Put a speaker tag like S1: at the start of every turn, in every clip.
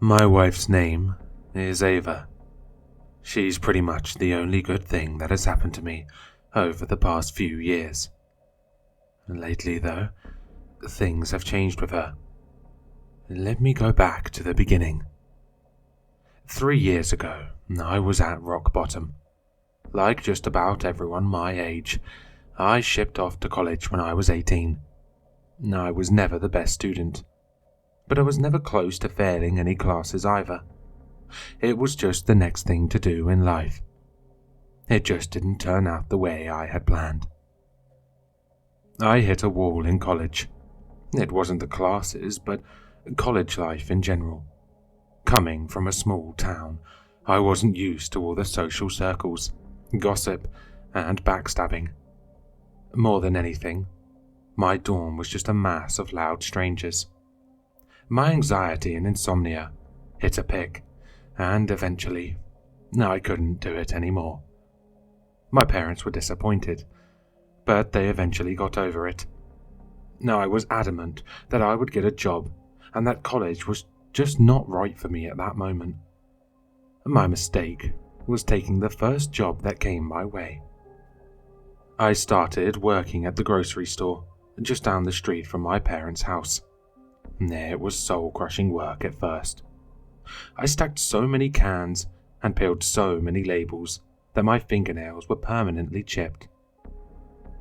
S1: My wife's name is Ava. She's pretty much the only good thing that has happened to me over the past few years. Lately, though, things have changed with her. Let me go back to the beginning. 3 years ago, I was at rock bottom. Like just about everyone my age, I shipped off to college when I was 18. I was never the best student, but I was never close to failing any classes either. It was just the next thing to do in life. It just didn't turn out the way I had planned. I hit a wall in college. It wasn't the classes, but college life in general. Coming from a small town, I wasn't used to all the social circles, gossip, and backstabbing. More than anything, my dorm was just a mass of loud strangers. My anxiety and insomnia hit a peak, and eventually, I couldn't do it anymore. My parents were disappointed, but they eventually got over it. I was adamant that I would get a job, and that college was just not right for me at that moment. My mistake was taking the first job that came my way. I started working at the grocery store, just down the street from my parents' house. It was soul-crushing work at first. I stacked so many cans and peeled so many labels that my fingernails were permanently chipped.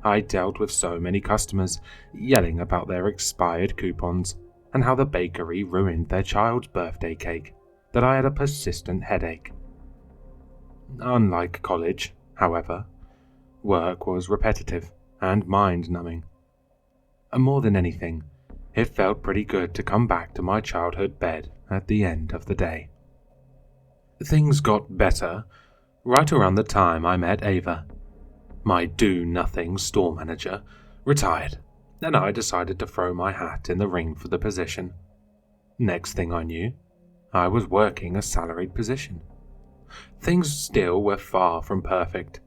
S1: I dealt with so many customers yelling about their expired coupons and how the bakery ruined their child's birthday cake that I had a persistent headache. Unlike college, however, work was repetitive and mind-numbing. More than anything, it felt pretty good to come back to my childhood bed at the end of the day. Things got better right around the time I met Ava. My do-nothing store manager retired, and I decided to throw my hat in the ring for the position. Next thing I knew, I was working a salaried position. Things still were far from perfect.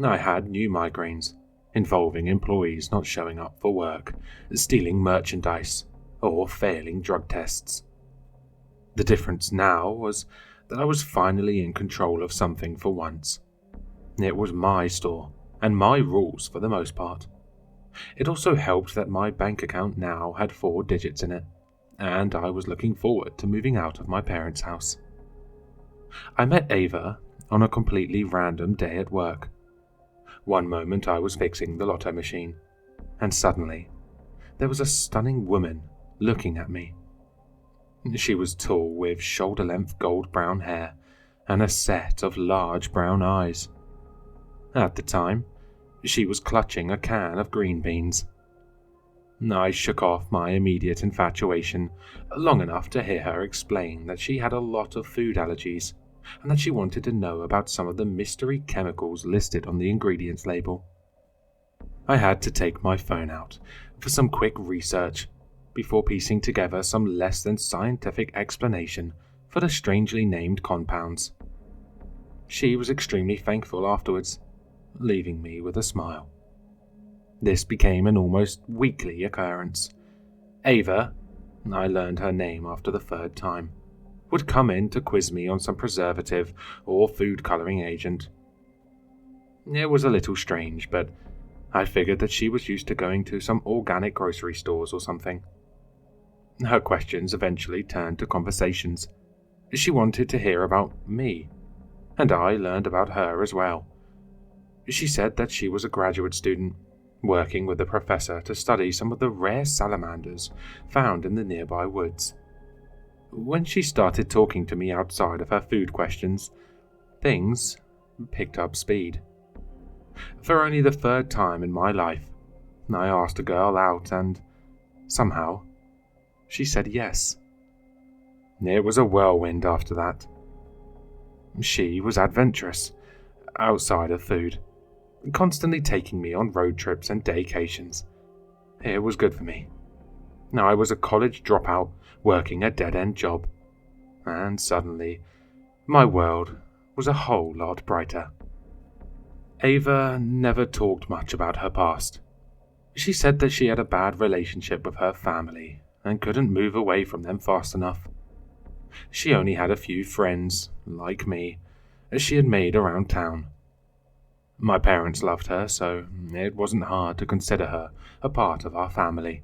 S1: I had new migraines, involving employees not showing up for work, stealing merchandise, or failing drug tests. The difference now was that I was finally in control of something for once. It was my store, and my rules for the most part. It also helped that my bank account now had 4 digits in it, and I was looking forward to moving out of my parents' house. I met Ava on a completely random day at work. One moment I was fixing the lotto machine, and suddenly there was a stunning woman looking at me. She was tall with shoulder-length gold-brown hair and a set of large brown eyes. At the time, she was clutching a can of green beans. I shook off my immediate infatuation long enough to hear her explain that she had a lot of food allergies and that she wanted to know about some of the mystery chemicals listed on the ingredients label. I had to take my phone out for some quick research before piecing together some less than scientific explanation for the strangely named compounds. She was extremely thankful afterwards, leaving me with a smile. This became an almost weekly occurrence. Ava, I learned her name after the 3rd time, would come in to quiz me on some preservative or food coloring agent. It was a little strange, but I figured that she was used to going to some organic grocery stores or something. Her questions eventually turned to conversations. She wanted to hear about me, and I learned about her as well. She said that she was a graduate student, working with a professor to study some of the rare salamanders found in the nearby woods. When she started talking to me outside of her food questions, things picked up speed. For only the 3rd time in my life, I asked a girl out and, somehow, she said yes. It was a whirlwind after that. She was adventurous, outside of food, constantly taking me on road trips and daycations. It was good for me. I was a college dropout working a dead-end job, and suddenly my world was a whole lot brighter. Ava never talked much about her past. She said that she had a bad relationship with her family and couldn't move away from them fast enough. She only had a few friends, like me, as she had made around town. My parents loved her, so it wasn't hard to consider her a part of our family.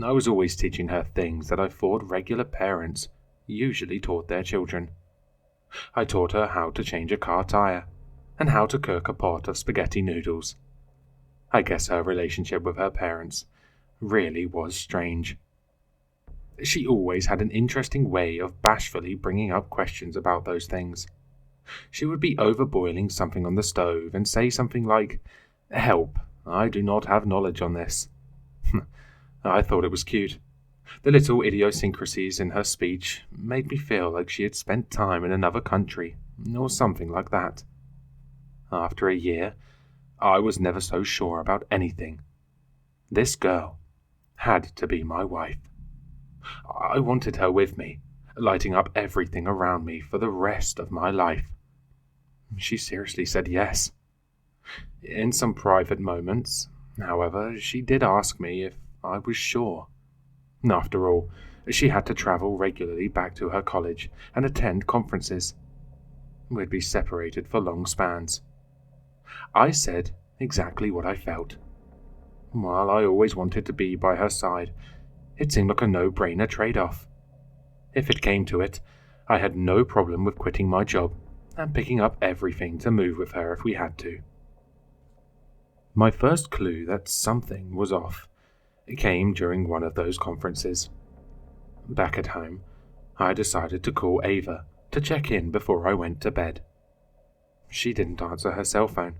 S1: I was always teaching her things that I thought regular parents usually taught their children. I taught her how to change a car tire and how to cook a pot of spaghetti noodles. I guess her relationship with her parents really was strange. She always had an interesting way of bashfully bringing up questions about those things. She would be overboiling something on the stove and say something like, "Help, I do not have knowledge on this." I thought it was cute. The little idiosyncrasies in her speech made me feel like she had spent time in another country, or something like that. After a year, I was never so sure about anything. This girl had to be my wife. I wanted her with me, lighting up everything around me for the rest of my life. She seriously said yes. In some private moments, however, she did ask me if I was sure. After all, she had to travel regularly back to her college and attend conferences. We'd be separated for long spans. I said exactly what I felt. While I always wanted to be by her side, it seemed like a no-brainer trade-off. If it came to it, I had no problem with quitting my job and picking up everything to move with her if we had to. My first clue that something was off came during one of those conferences. Back at home, I decided to call Ava to check in before I went to bed. She didn't answer her cell phone,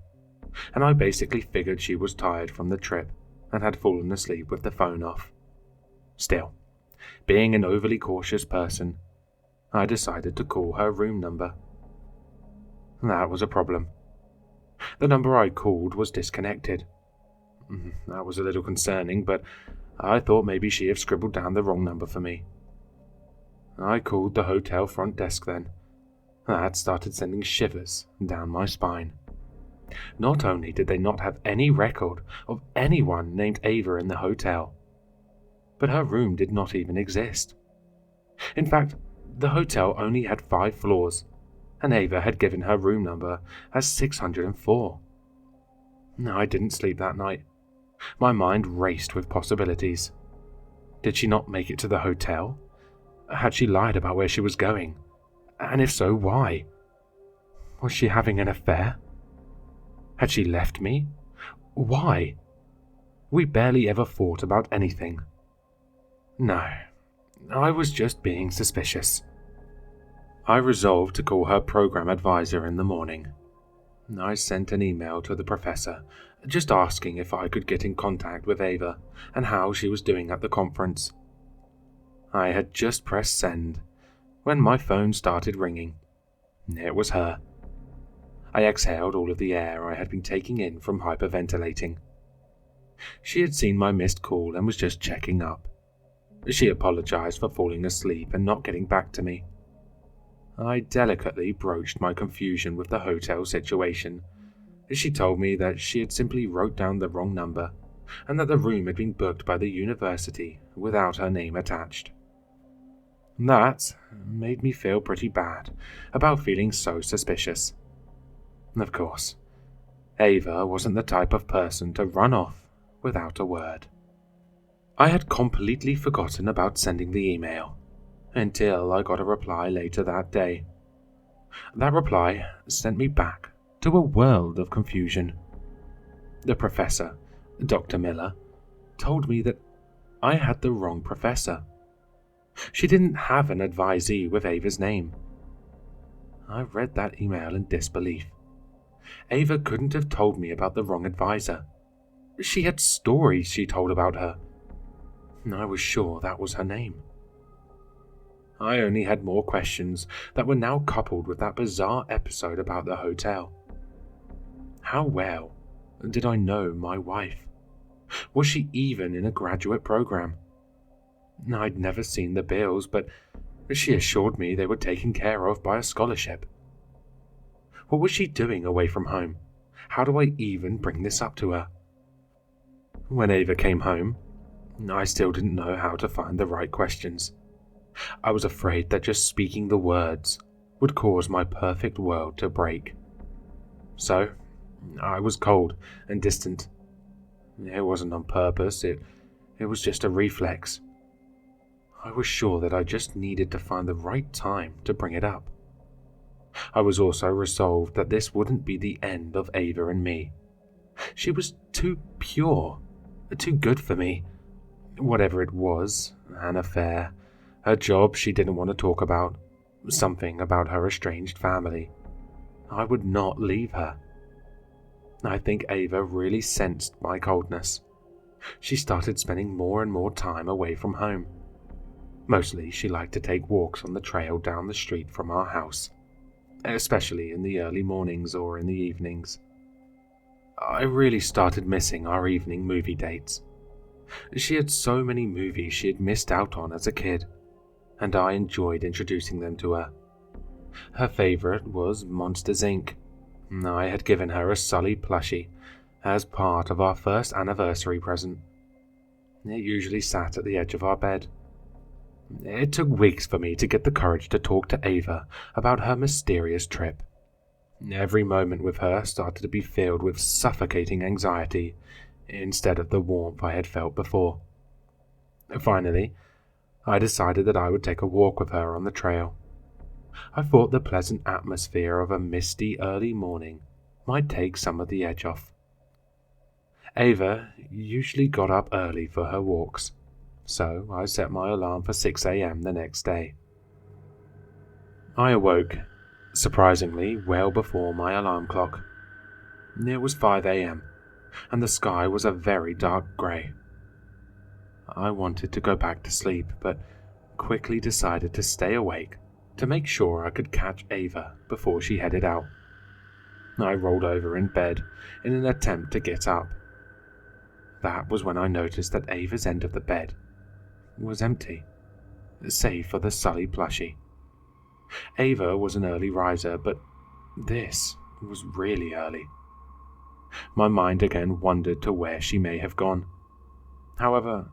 S1: and I basically figured she was tired from the trip and had fallen asleep with the phone off. Still, being an overly cautious person, I decided to call her room number. That was a problem. The number I called was disconnected. That was a little concerning, but I thought maybe she had scribbled down the wrong number for me. I called the hotel front desk then. That started sending shivers down my spine. Not only did they not have any record of anyone named Ava in the hotel, but her room did not even exist. In fact, the hotel only had 5 floors, and Ava had given her room number as 604. I didn't sleep that night. My mind raced with possibilities. Did she not make it to the hotel? Had she lied about where she was going? And if so, why? Was she having an affair? Had she left me? Why? We barely ever fought about anything. No, I was just being suspicious. I resolved to call her program advisor in the morning. I sent an email to the professor, just asking if I could get in contact with Ava and how she was doing at the conference. I had just pressed send when my phone started ringing. It was her. I exhaled all of the air I had been taking in from hyperventilating. She had seen my missed call and was just checking up. She apologized for falling asleep and not getting back to me. I delicately broached my confusion with the hotel situation. She told me that she had simply wrote down the wrong number and that the room had been booked by the university without her name attached. That made me feel pretty bad about feeling so suspicious. Of course, Ava wasn't the type of person to run off without a word. I had completely forgotten about sending the email until I got a reply later that day. That reply sent me back to a world of confusion. The professor, Dr. Miller, told me that I had the wrong professor. She didn't have an advisee with Ava's name. I read that email in disbelief. Ava couldn't have told me about the wrong advisor. She had stories she told about her. I was sure that was her name. I only had more questions that were now coupled with that bizarre episode about the hotel. How well did I know my wife? Was she even in a graduate program? I'd never seen the bills, but she assured me they were taken care of by a scholarship. What was she doing away from home? How do I even bring this up to her? When Ava came home, I still didn't know how to find the right questions. I was afraid that just speaking the words would cause my perfect world to break. So, I was cold and distant. It wasn't on purpose, it was just a reflex. I was sure that I just needed to find the right time to bring it up. I was also resolved that this wouldn't be the end of Ava and me. She was too pure, too good for me. Whatever it was, an affair, a job she didn't want to talk about, something about her estranged family, I would not leave her. I think Ava really sensed my coldness. She started spending more and more time away from home. Mostly she liked to take walks on the trail down the street from our house, especially in the early mornings or in the evenings. I really started missing our evening movie dates. She had so many movies she had missed out on as a kid, and I enjoyed introducing them to her. Her favorite was Monsters, Inc. I had given her a Sully plushie as part of our first anniversary present. It usually sat at the edge of our bed. It took weeks for me to get the courage to talk to Ava about her mysterious trip. Every moment with her started to be filled with suffocating anxiety instead of the warmth I had felt before. Finally, I decided that I would take a walk with her on the trail. I thought the pleasant atmosphere of a misty early morning might take some of the edge off. Ava usually got up early for her walks, so I set my alarm for 6 a.m. the next day. I awoke, surprisingly, well before my alarm clock. It was 5 a.m., and the sky was a very dark grey. I wanted to go back to sleep, but quickly decided to stay awake to make sure I could catch Ava before she headed out. I rolled over in bed in an attempt to get up. That was when I noticed that Ava's end of the bed was empty, save for the Sully plushie. Ava was an early riser, but this was really early. My mind again wandered to where she may have gone. However,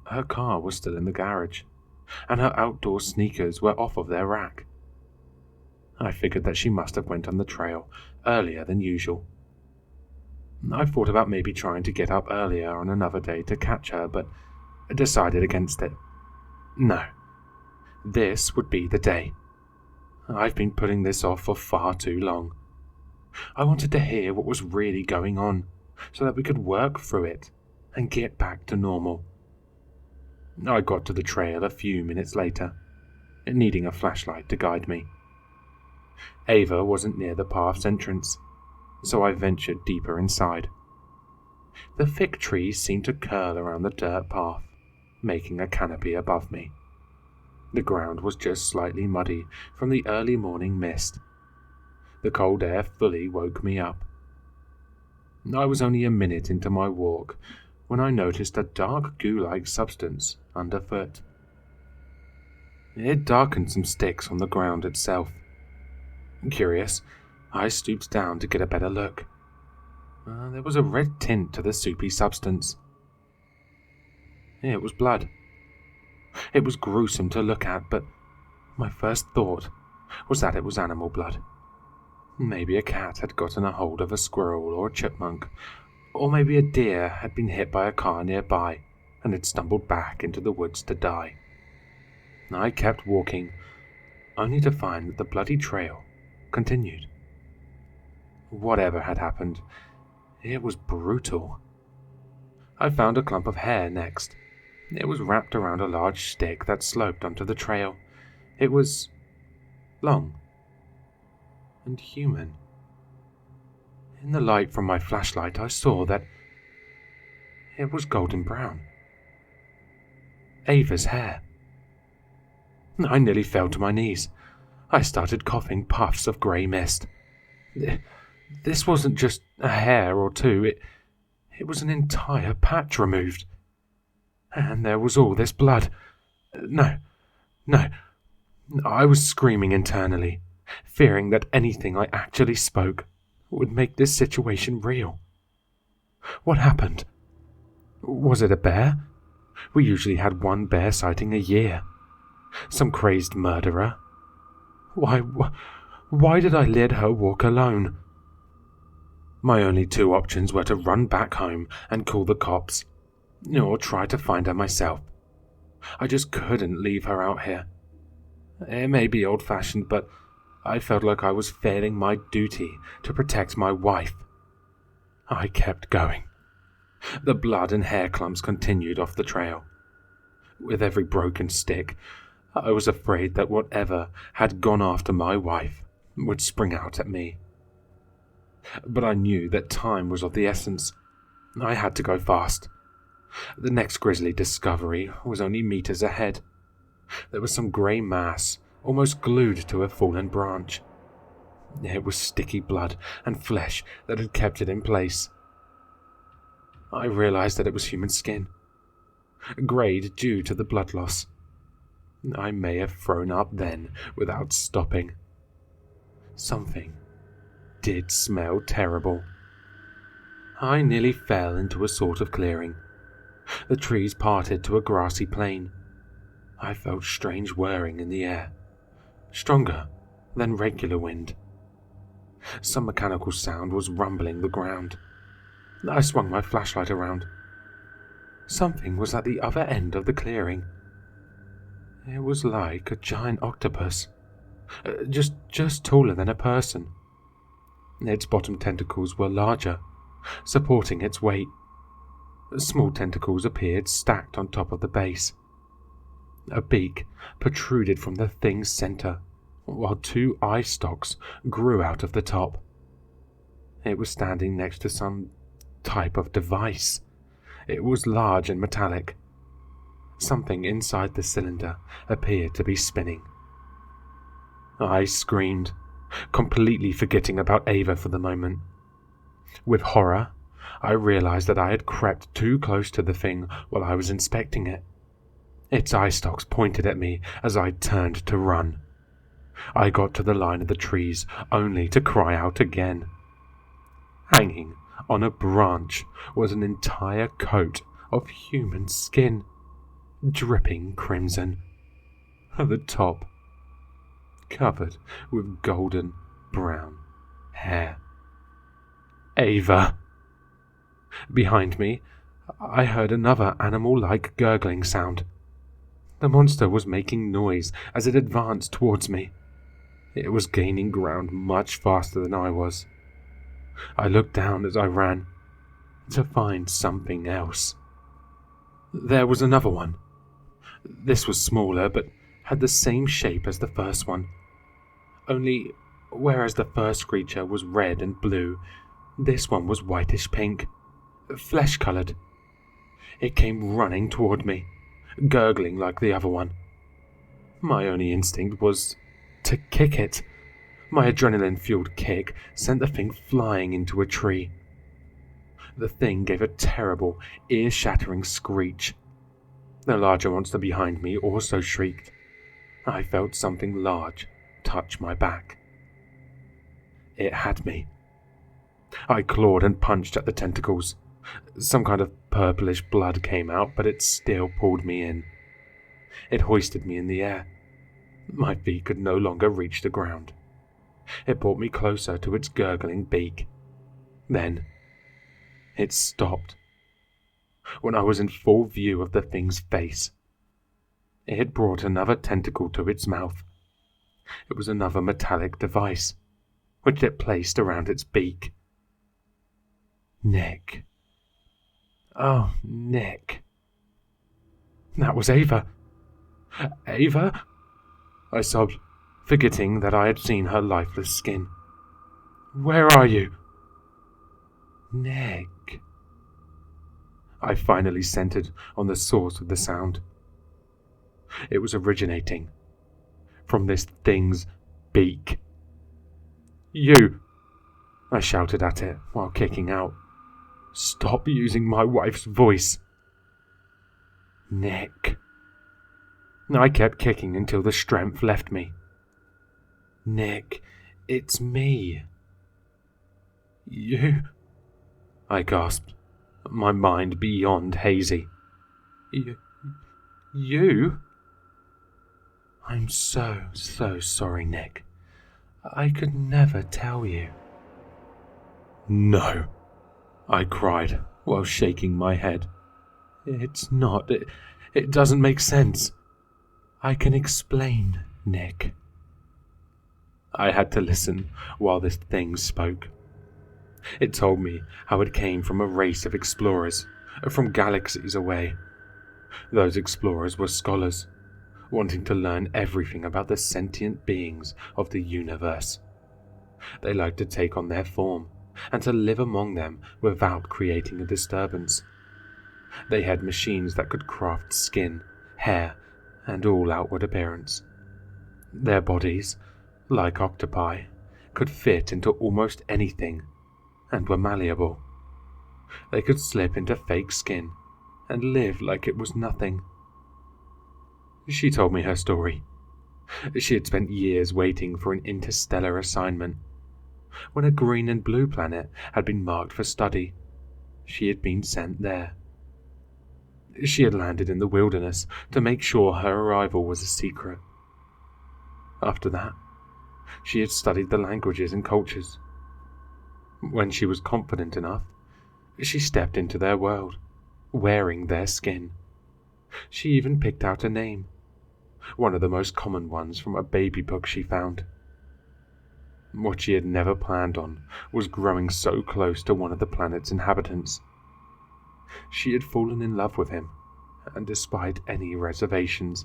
S1: her car was still in the garage, and her outdoor sneakers were off of their rack. I figured that she must have went on the trail earlier than usual. I thought about maybe trying to get up earlier on another day to catch her, but decided against it. No, this would be the day. I've been putting this off for far too long. I wanted to hear what was really going on, so that we could work through it and get back to normal. I got to the trail a few minutes later, needing a flashlight to guide me. Ava wasn't near the path's entrance, so I ventured deeper inside. The thick trees seemed to curl around the dirt path, making a canopy above me. The ground was just slightly muddy from the early morning mist. The cold air fully woke me up. I was only a minute into my walk when I noticed a dark goo-like substance underfoot. It darkened some sticks on the ground itself. Curious, I stooped down to get a better look. There was a red tint to the soupy substance. It was blood. It was gruesome to look at, but my first thought was that it was animal blood. Maybe a cat had gotten a hold of a squirrel or a chipmunk, or maybe a deer had been hit by a car nearby and had stumbled back into the woods to die. I kept walking, only to find that the bloody trail continued. Whatever had happened, it was brutal. I found a clump of hair next. It was wrapped around a large stick that sloped onto the trail. It was long and human. In the light from my flashlight, I saw that it was golden brown. Ava's hair. I nearly fell to my knees. I started coughing puffs of grey mist. This wasn't just a hair or two, it was an entire patch removed. And there was all this blood. No. I was screaming internally, fearing that anything I actually spoke would make this situation real. What happened? Was it a bear? We usually had one bear sighting a year. Some crazed murderer? Why did I let her walk alone? My only two options were to run back home and call the cops, or try to find her myself. I just couldn't leave her out here. It may be old-fashioned, but I felt like I was failing my duty to protect my wife. I kept going. The blood and hair clumps continued off the trail. With every broken stick, I was afraid that whatever had gone after my wife would spring out at me. But I knew that time was of the essence. I had to go fast. The next grisly discovery was only meters ahead. There was some grey mass, almost glued to a fallen branch. It was sticky blood and flesh that had kept it in place. I realized that it was human skin, greyed due to the blood loss. I may have thrown up then without stopping. Something did smell terrible. I nearly fell into a sort of clearing. The trees parted to a grassy plain. I felt strange whirring in the air, stronger than regular wind. Some mechanical sound was rumbling the ground. I swung my flashlight around. Something was at the other end of the clearing. It was like a giant octopus, just taller than a person. Its bottom tentacles were larger, supporting its weight. Small tentacles appeared stacked on top of the base. A beak protruded from the thing's center, while two eye stalks grew out of the top. It was standing next to some type of device. It was large and metallic. Something inside the cylinder appeared to be spinning. I screamed, completely forgetting about Ava for the moment. With horror, I realized that I had crept too close to the thing while I was inspecting it. Its eye stalks pointed at me as I turned to run. I got to the line of the trees only to cry out again. Hanging on a branch was an entire coat of human skin, dripping crimson. At the top, covered with golden brown hair. Ava! Behind me, I heard another animal-like gurgling sound. The monster was making noise as it advanced towards me. It was gaining ground much faster than I was. I looked down as I ran, to find something else. There was another one. This was smaller, but had the same shape as the first one. Only, whereas the first creature was red and blue, this one was whitish pink, flesh-coloured. It came running toward me, gurgling like the other one. My only instinct was to kick it. My adrenaline-fueled kick sent the thing flying into a tree. The thing gave a terrible, ear-shattering screech. The larger monster behind me also shrieked. I felt something large touch my back. It had me. I clawed and punched at the tentacles. Some kind of purplish blood came out, but it still pulled me in. It hoisted me in the air. My feet could no longer reach the ground. It brought me closer to its gurgling beak. Then, it stopped. When I was in full view of the thing's face, it had brought another tentacle to its mouth. It was another metallic device, which it placed around its beak. Nick. Oh, Nick. That was Ava. Ava? I sobbed, forgetting that I had seen her lifeless skin. Where are you? Nick. I finally centered on the source of the sound. It was originating from this thing's beak. You! I shouted at it while kicking out. Stop using my wife's voice. Nick. I kept kicking until the strength left me. Nick, it's me. You? I gasped, my mind beyond hazy. You? I'm so sorry, Nick. I could never tell you. No, I cried while shaking my head. It's not. It doesn't make sense. I can explain, Nick. I had to listen while this thing spoke. It told me how it came from a race of explorers from galaxies away. Those explorers were scholars, wanting to learn everything about the sentient beings of the universe. They liked to take on their form and to live among them without creating a disturbance. They had machines that could craft skin, hair, and all outward appearance. Their bodies, like octopi, could fit into almost anything and were malleable. They could slip into fake skin and live like it was nothing. She told me her story. She had spent years waiting for an interstellar assignment. When a green and blue planet had been marked for study, she had been sent there. She had landed in the wilderness to make sure her arrival was a secret. After that, she had studied the languages and cultures. When she was confident enough, she stepped into their world, wearing their skin. She even picked out a name, one of the most common ones from a baby book she found. What she had never planned on was growing so close to one of the planet's inhabitants. She had fallen in love with him, and despite any reservations,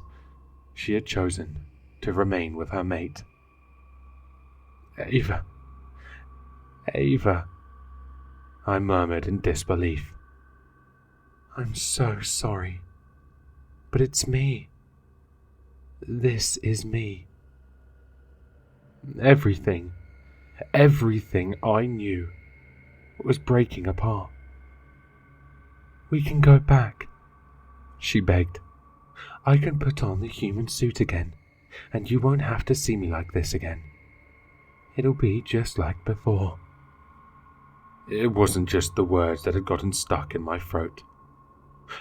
S1: she had chosen to remain with her mate. Ava, I murmured in disbelief. I'm so sorry, but it's me. This is me. Everything I knew was breaking apart. We can go back, she begged. I can put on the human suit again, and you won't have to see me like this again. It'll be just like before. It wasn't just the words that had gotten stuck in my throat.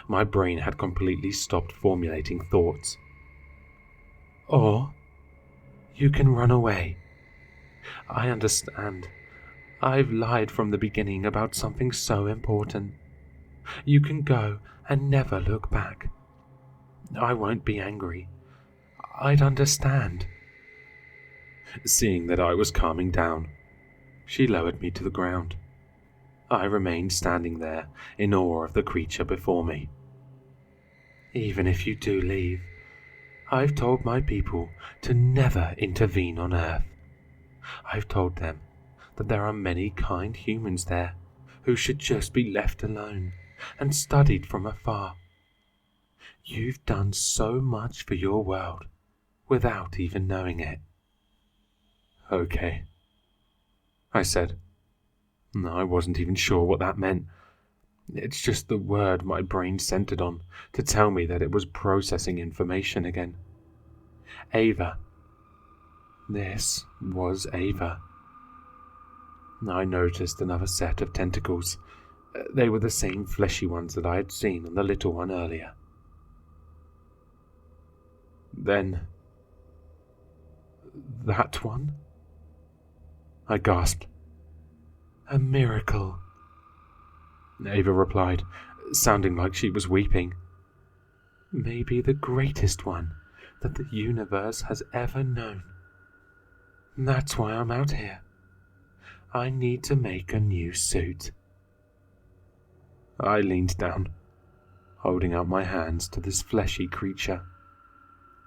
S1: My brain had completely stopped formulating thoughts. Or you can run away. I understand. I've lied from the beginning about something so important. You can go and never look back. I won't be angry. I'd understand. Seeing that I was calming down, she lowered me to the ground. I remained standing there in awe of the creature before me. Even if you do leave, I've told my people to never intervene on Earth. I've told them that there are many kind humans there who should just be left alone and studied from afar. You've done so much for your world without even knowing it. Okay, I said. No, I wasn't even sure what that meant. It's just the word my brain centered on to tell me that it was processing information again. Ava. This was Ava. I noticed another set of tentacles. They were the same fleshy ones that I had seen on the little one earlier. Then, that one? I gasped. A miracle, Ava replied, sounding like she was weeping. Maybe the greatest one that the universe has ever known. That's why I'm out here. I need to make a new suit. I leaned down, holding out my hands to this fleshy creature.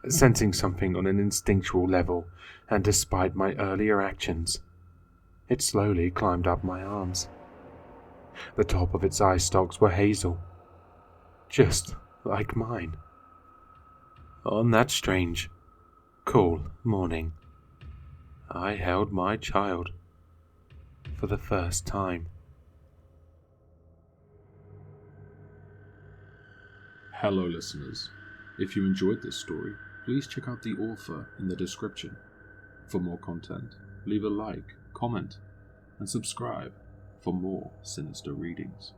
S1: Sensing something on an instinctual level, and despite my earlier actions, it slowly climbed up my arms. The top of its eye stalks were hazel, just like mine. On that strange, cool morning, I held my child for the first time.
S2: Hello listeners, if you enjoyed this story, please check out the author in the description. For more content, leave a like, comment, and subscribe for more sinister readings.